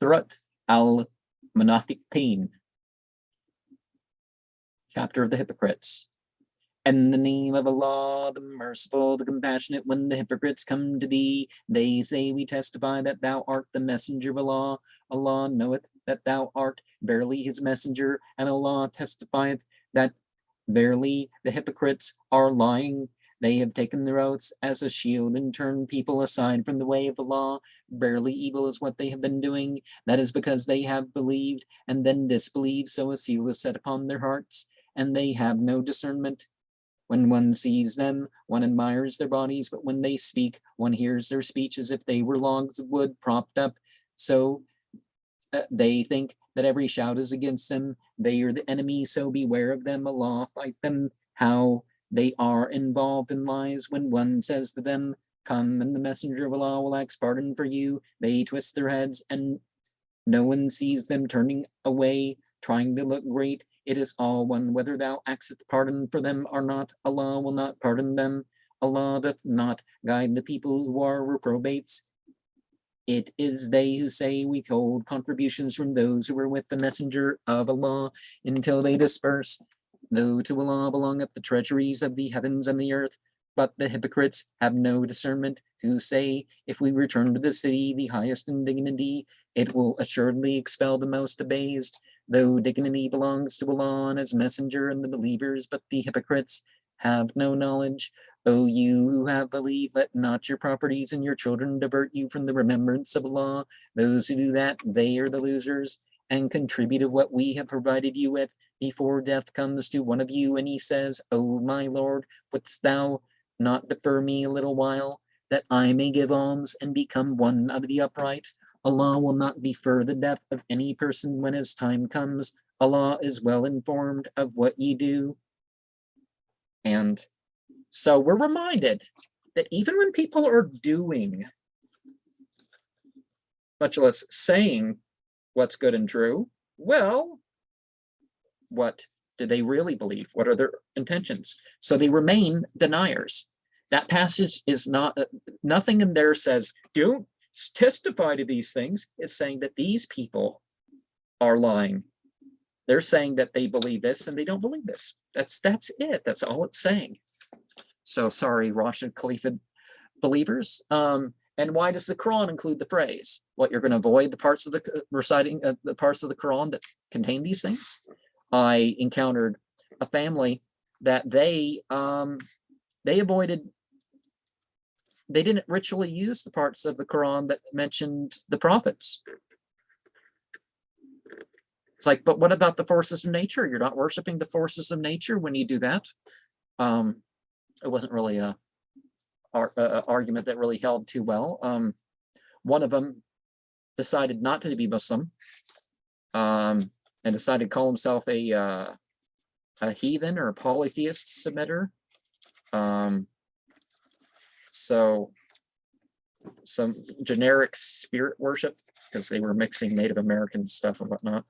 Surat al-Munafiqeen, chapter of the hypocrites. In the name of Allah, the merciful, the compassionate, when the hypocrites come to thee, they say, we testify that thou art the messenger of Allah. Allah knoweth that thou art verily his messenger, and Allah testifieth that verily the hypocrites are lying. They have taken their oaths as a shield and turned people aside from the way of Allah. Verily evil is what they have been doing. That is because they have believed and then disbelieved, so a seal is set upon their hearts, and they have no discernment. When one sees them, one admires their bodies, but when they speak, one hears their speech as if they were logs of wood propped up. So they think that every shout is against them. They are the enemy, so beware of them. Allah fight them. How they are involved in lies. When one says to them, come, and the messenger of Allah will ask pardon for you, they twist their heads, and no one sees them turning away, trying to look great. It is all one, whether thou askest pardon for them or not. Allah will not pardon them. Allah doth not guide the people who are reprobates. It is they who say, withhold contributions from those who were with the messenger of Allah until they disperse. Though to Allah belongeth the treasuries of the heavens and the earth, but the hypocrites have no discernment, who say, if we return to the city, the highest in dignity, it will assuredly expel the most abased. Though dignity belongs to Allah and his messenger and the believers, but the hypocrites have no knowledge. O you who have believed, let not your properties and your children divert you from the remembrance of Allah. Those who do that, they are the losers. And contribute of what we have provided you with before death comes to one of you, and he says, O my Lord, wouldst thou not defer me a little while, that I may give alms and become one of the upright? Allah will not defer the death of any person when his time comes. Allah is well informed of what ye do. And so we're reminded that even when people are doing, much less saying what's good and true, well, what do they really believe? What are their intentions? So they remain deniers. That passage is not, nothing in there says, don't testify to these things. It's saying that these people are lying. They're saying that they believe this and they don't believe this. That's it. That's all it's saying. So sorry, Rashid Khalifa believers. And why does the Quran include the phrase? What, you're going to avoid the parts of the reciting the parts of the Quran that contain these things? I encountered a family that they avoided. They didn't ritually use the parts of the Quran that mentioned the prophets. It's like, but what about the forces of nature? You're not worshiping the forces of nature when you do that. It wasn't really a argument that really held too well. One of them decided not to be Muslim, and decided to call himself a heathen or a polytheist submitter. So some generic spirit worship, because they were mixing Native American stuff and whatnot.